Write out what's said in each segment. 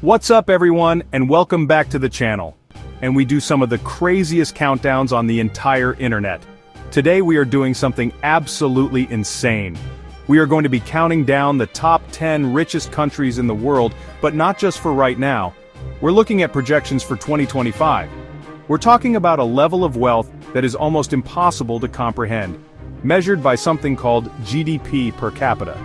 What's up everyone, and welcome back to the channel. And we do some of the craziest countdowns on the entire internet. Today we are doing something absolutely insane. We are going to be counting down the top 10 richest countries in the world, but not just for right now. We're looking at projections for 2025. We're talking about a level of wealth that is almost impossible to comprehend, measured by something called GDP per capita.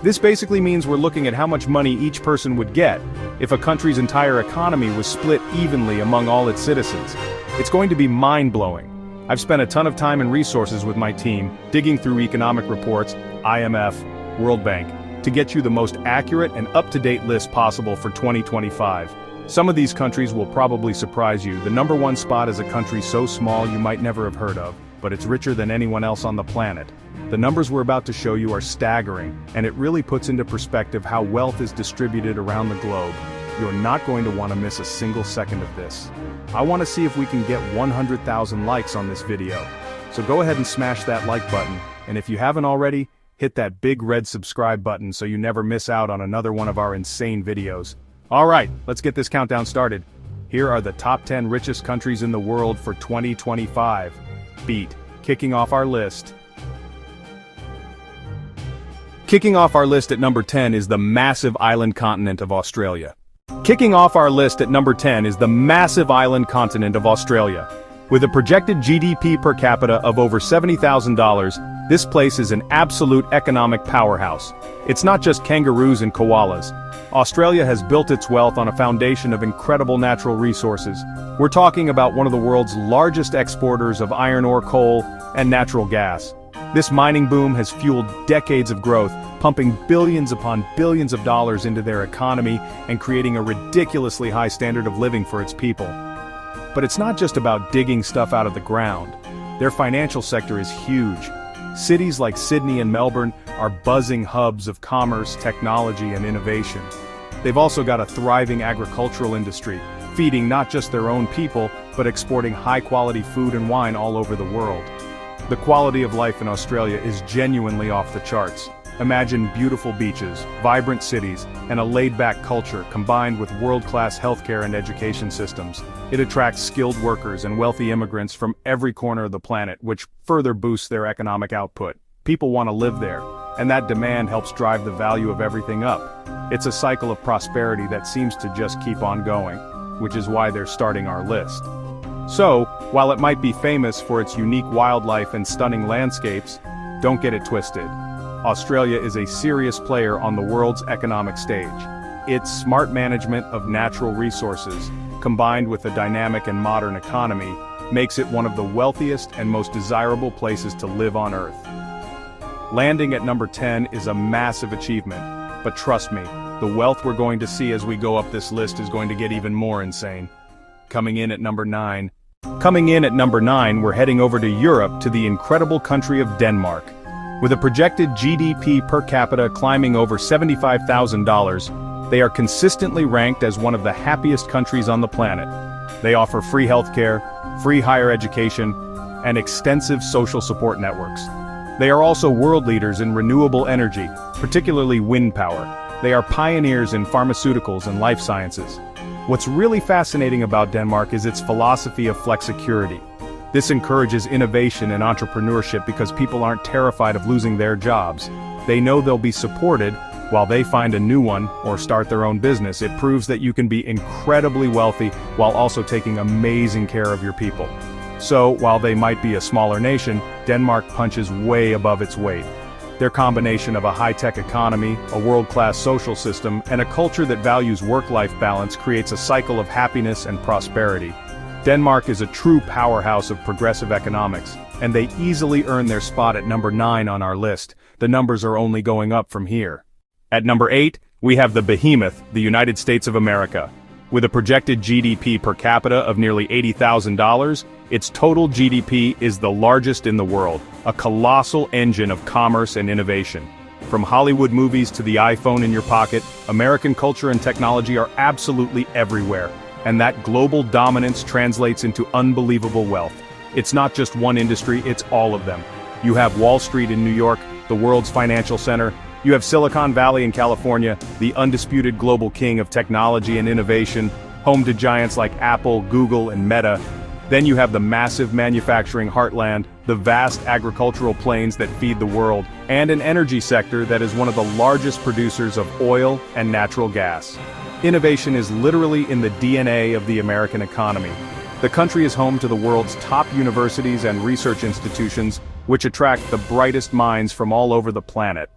This basically means we're looking at how much money each person would get if a country's entire economy was split evenly among all its citizens. It's going to be mind-blowing. I've spent a ton of time and resources with my team, digging through economic reports, IMF, World Bank, to get you the most accurate and up-to-date list possible for 2025. Some of these countries will probably surprise you. The number one spot is a country so small you might never have heard of, but it's richer than anyone else on the planet. The numbers we're about to show you are staggering, and it really puts into perspective how wealth is distributed around the globe. You're not going to want to miss a single second of this. I want to see if we can get 100,000 likes on this video. So go ahead and smash that like button, and if you haven't already, hit that big red subscribe button so you never miss out on another one of our insane videos. Alright, let's get this countdown started. Here are the top 10 richest countries in the world for 2025. Kicking off our list. Kicking off our list at number 10 is the massive island continent of Australia. Kicking off our list at number 10 is the massive island continent of Australia. With a projected GDP per capita of over $70,000, this place is an absolute economic powerhouse. It's not just kangaroos and koalas. Australia has built its wealth on a foundation of incredible natural resources. We're talking about one of the world's largest exporters of iron ore, coal, and natural gas. This mining boom has fueled decades of growth, pumping billions upon billions of dollars into their economy and creating a ridiculously high standard of living for its people. But it's not just about digging stuff out of the ground. Their financial sector is huge. Cities like Sydney and Melbourne are buzzing hubs of commerce, technology, and innovation. They've also got a thriving agricultural industry, feeding not just their own people, but exporting high-quality food and wine all over the world. The quality of life in Australia is genuinely off the charts. Imagine beautiful beaches, vibrant cities, and a laid-back culture combined with world-class healthcare and education systems. It attracts skilled workers and wealthy immigrants from every corner of the planet, which further boosts their economic output. People want to live there, and that demand helps drive the value of everything up. It's a cycle of prosperity that seems to just keep on going, which is why they're starting our list. So, while it might be famous for its unique wildlife and stunning landscapes, don't get it twisted. Australia is a serious player on the world's economic stage. Its smart management of natural resources, combined with a dynamic and modern economy, makes it one of the wealthiest and most desirable places to live on Earth. Landing at number 10 is a massive achievement, but trust me, the wealth we're going to see as we go up this list is going to get even more insane. Coming in at number 9, we're heading over to Europe to the incredible country of Denmark. With a projected GDP per capita climbing over $75,000, they are consistently ranked as one of the happiest countries on the planet. They offer free healthcare, free higher education, and extensive social support networks. They are also world leaders in renewable energy, particularly wind power. They are pioneers in pharmaceuticals and life sciences. What's really fascinating about Denmark is its philosophy of flexicurity. This encourages innovation and entrepreneurship because people aren't terrified of losing their jobs. They know they'll be supported while they find a new one or start their own business. It proves that you can be incredibly wealthy while also taking amazing care of your people. So, while they might be a smaller nation, Denmark punches way above its weight. Their combination of a high-tech economy, a world-class social system, and a culture that values work-life balance creates a cycle of happiness and prosperity. Denmark is a true powerhouse of progressive economics, and they easily earn their spot at number 9 on our list. The numbers are only going up from here. At number 8, we have the behemoth, the United States of America. With a projected GDP per capita of nearly $80,000, its total GDP is the largest in the world, a colossal engine of commerce and innovation. From Hollywood movies to the iPhone in your pocket, American culture and technology are absolutely everywhere, and that global dominance translates into unbelievable wealth. It's not just one industry, it's all of them. You have Wall Street in New York, the world's financial center, You have Silicon Valley in California, the undisputed global king of technology and innovation, home to giants like Apple, Google, and Meta. Then you have the massive manufacturing heartland, the vast agricultural plains that feed the world, and an energy sector that is one of the largest producers of oil and natural gas. Innovation is literally in the DNA of the American economy. The country is home to the world's top universities and research institutions, which attract the brightest minds from all over the planet.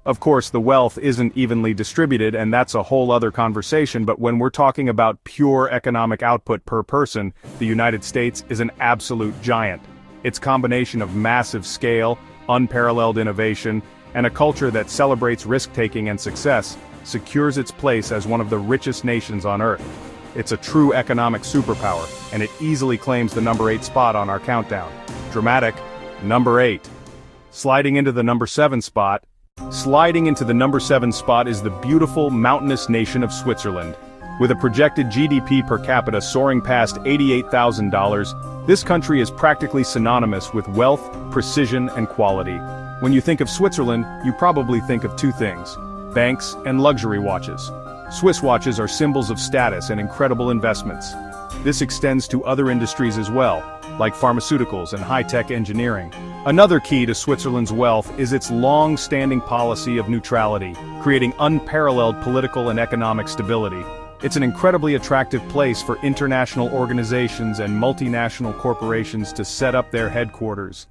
Of course, the wealth isn't evenly distributed, and that's a whole other conversation, but when we're talking about pure economic output per person, the United States is an absolute giant. Its combination of massive scale, unparalleled innovation, and a culture that celebrates risk-taking and success secures its place as one of the richest nations on Earth. It's a true economic superpower, and it easily claims the number 8 spot on our countdown. Dramatic. Number 8. Sliding into the number 7 spot. Sliding into the number 7 spot is the beautiful, mountainous nation of Switzerland. With a projected GDP per capita soaring past $88,000, this country is practically synonymous with wealth, precision, and quality. When you think of Switzerland, you probably think of two things: banks and luxury watches. Swiss watches are symbols of status and incredible investments. This extends to other industries as well, like pharmaceuticals and high-tech engineering. Another key to Switzerland's wealth is its long-standing policy of neutrality, creating unparalleled political and economic stability. It's an incredibly attractive place for international organizations and multinational corporations to set up their headquarters.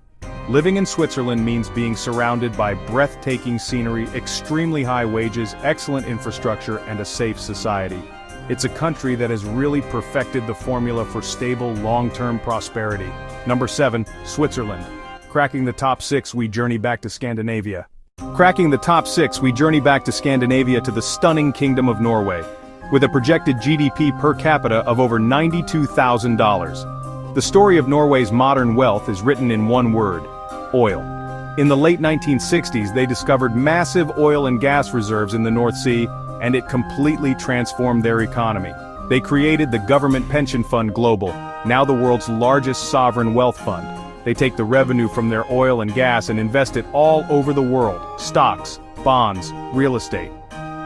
Living in Switzerland means being surrounded by breathtaking scenery, extremely high wages, excellent infrastructure, and a safe society. It's a country that has really perfected the formula for stable, long-term prosperity. Number 7, Switzerland. Cracking the top 6, we journey back to Scandinavia. Cracking the top 6, we journey back to Scandinavia to the stunning Kingdom of Norway. With a projected GDP per capita of over $92,000. The story of Norway's modern wealth is written in one word: oil. In the late 1960s, they discovered massive oil and gas reserves in the North Sea, and it completely transformed their economy. They created the Government Pension Fund Global, now the world's largest sovereign wealth fund. They take the revenue from their oil and gas and invest it all over the world: stocks, bonds, real estate.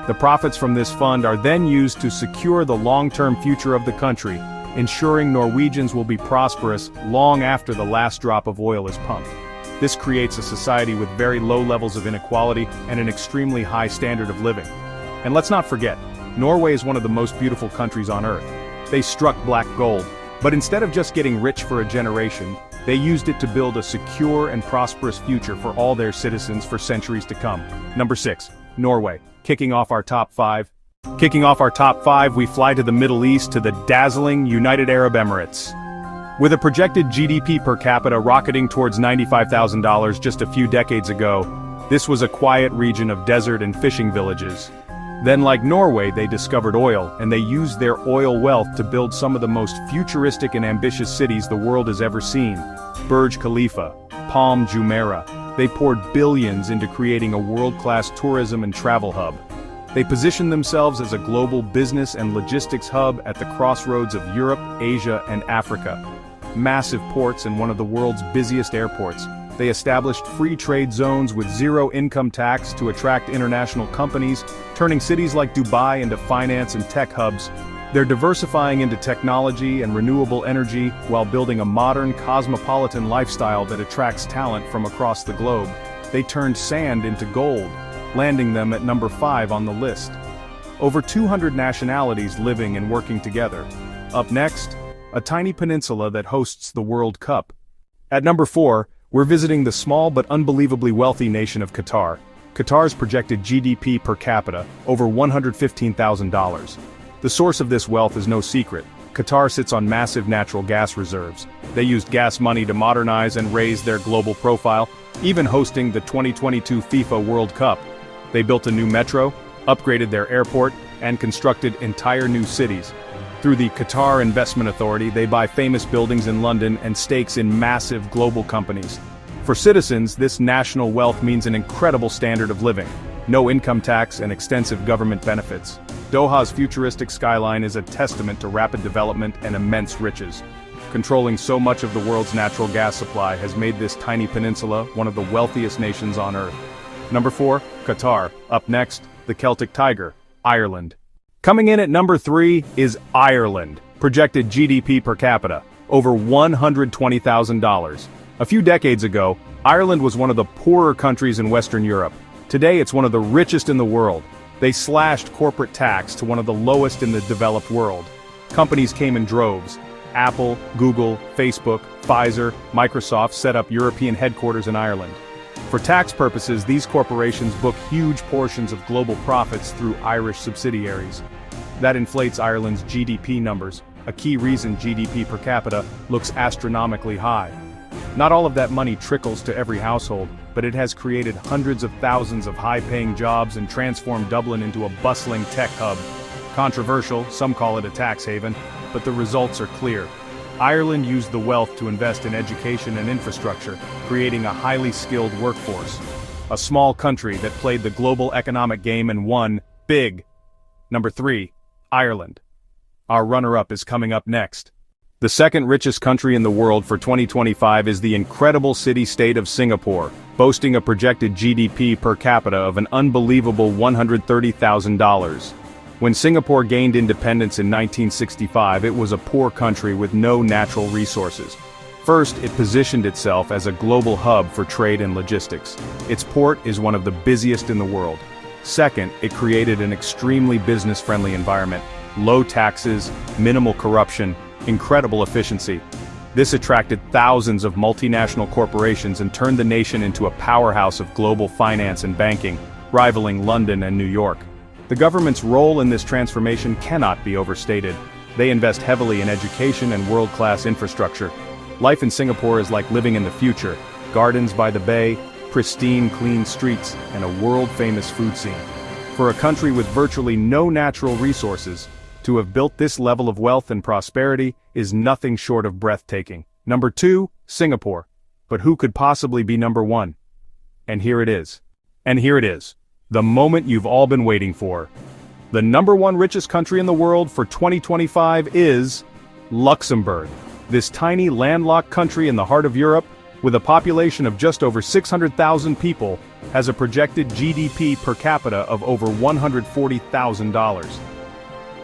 The profits from this fund are then used to secure the long-term future of the country, ensuring Norwegians will be prosperous long after the last drop of oil is pumped. This creates a society with very low levels of inequality and an extremely high standard of living. And let's not forget, Norway is one of the most beautiful countries on Earth. They struck black gold, but instead of just getting rich for a generation, they used it to build a secure and prosperous future for all their citizens for centuries to come. Number 6, Norway. Kicking off our top 5. Kicking off our top 5, we fly to the Middle East, to the dazzling United Arab Emirates. With a projected GDP per capita rocketing towards $95,000 just a few decades ago, this was a quiet region of desert and fishing villages. Then, like Norway, they discovered oil, and they used their oil wealth to build some of the most futuristic and ambitious cities the world has ever seen. Burj Khalifa, Palm Jumeirah. They poured billions into creating a world-class tourism and travel hub. They positioned themselves as a global business and logistics hub at the crossroads of Europe, Asia, and Africa. Massive ports and one of the world's busiest airports. They established free trade zones with zero income tax to attract international companies, turning cities like Dubai into finance and tech hubs. They're diversifying into technology and renewable energy while building a modern, cosmopolitan lifestyle that attracts talent from across the globe. They turned sand into gold, landing them at number 5 on the list. Over 200 nationalities living and working together. Up next, a tiny peninsula that hosts the World Cup. At number 4, we're visiting the small but unbelievably wealthy nation of Qatar. Qatar's projected GDP per capita, over $115,000. The source of this wealth is no secret. Qatar sits on massive natural gas reserves. They used gas money to modernize and raise their global profile, even hosting the 2022 FIFA World Cup. They built a new metro, upgraded their airport, and constructed entire new cities. Through the Qatar Investment Authority, they buy famous buildings in London and stakes in massive global companies. For citizens, this national wealth means an incredible standard of living. No income tax and extensive government benefits. Doha's futuristic skyline is a testament to rapid development and immense riches. Controlling so much of the world's natural gas supply has made this tiny peninsula one of the wealthiest nations on Earth. Number 4, Qatar. Up next, the Celtic Tiger, Ireland. Coming in at number 3 is Ireland. Projected GDP per capita, over $120,000. A few decades ago, Ireland was one of the poorer countries in Western Europe. Today it's one of the richest in the world. They slashed corporate tax to one of the lowest in the developed world. Companies came in droves. Apple, Google, Facebook, Pfizer, Microsoft set up European headquarters in Ireland. For tax purposes, these corporations book huge portions of global profits through Irish subsidiaries. That inflates Ireland's GDP numbers, a key reason GDP per capita looks astronomically high. Not all of that money trickles to every household, but it has created hundreds of thousands of high-paying jobs and transformed Dublin into a bustling tech hub. Controversial, some call it a tax haven, but the results are clear. Ireland used the wealth to invest in education and infrastructure, creating a highly skilled workforce. A small country that played the global economic game and won big. Number 3, Ireland. Our runner-up is coming up next. The second richest country in the world for 2025 is the incredible city-state of Singapore, boasting a projected GDP per capita of an unbelievable $130,000. When Singapore gained independence in 1965, it was a poor country with no natural resources. First, it positioned itself as a global hub for trade and logistics. Its port is one of the busiest in the world. Second, it created an extremely business-friendly environment. Low taxes, minimal corruption, incredible efficiency. This attracted thousands of multinational corporations and turned the nation into a powerhouse of global finance and banking, rivaling London and New York. The government's role in this transformation cannot be overstated. They invest heavily in education and world-class infrastructure. Life in Singapore is like living in the future. Gardens by the bay, pristine clean streets, and a world-famous food scene. For a country with virtually no natural resources, to have built this level of wealth and prosperity is nothing short of breathtaking. Number 2, Singapore. But who could possibly be number 1? And here it is. The moment you've all been waiting for. The number 1 richest country in the world for 2025 is Luxembourg. This tiny landlocked country in the heart of Europe, with a population of just over 600,000 people, has a projected GDP per capita of over $140,000.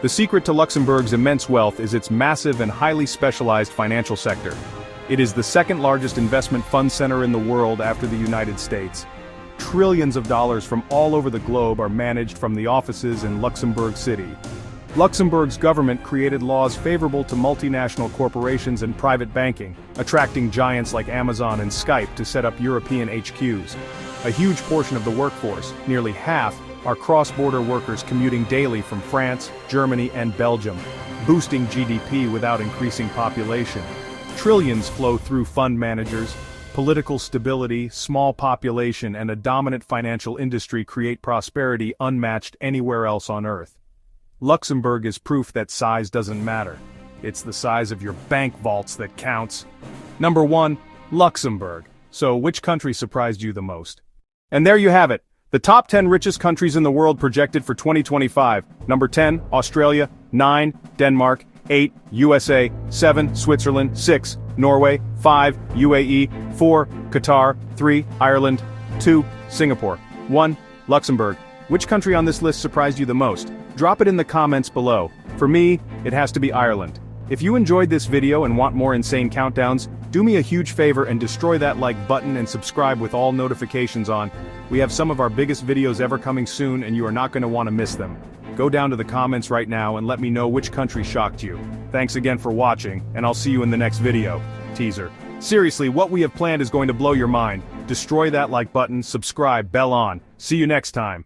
The secret to Luxembourg's immense wealth is its massive and highly specialized financial sector. It is the second largest investment fund center in the world after the United States. Trillions of dollars from all over the globe are managed from the offices in Luxembourg City. Luxembourg's government created laws favorable to multinational corporations and private banking, attracting giants like Amazon and Skype to set up European HQs. A huge portion of the workforce, nearly half, are cross-border workers commuting daily from France, Germany, and Belgium, boosting GDP without increasing population. Trillions flow through fund managers. Political stability, small population, and a dominant financial industry create prosperity unmatched anywhere else on Earth. Luxembourg is proof that size doesn't matter. It's the size of your bank vaults that counts. Number 1, Luxembourg. So which country surprised you the most? And there you have it. The top 10 richest countries in the world projected for 2025. Number 10, Australia. 9, Denmark. 8, USA. 7, Switzerland. 6, Norway. 5, UAE. 4, Qatar. 3, Ireland. 2, Singapore. 1, Luxembourg. Which country on this list surprised you the most? Drop it in the comments below. For me, it has to be Ireland. If you enjoyed this video and want more insane countdowns, do me a huge favor and destroy that like button and subscribe with all notifications on. We have some of our biggest videos ever coming soon and you are not going to want to miss them. Go down to the comments right now and let me know which country shocked you. Thanks again for watching, and I'll see you in the next video. Teaser. Seriously, what we have planned is going to blow your mind. Destroy that like button, subscribe, bell on. See you next time.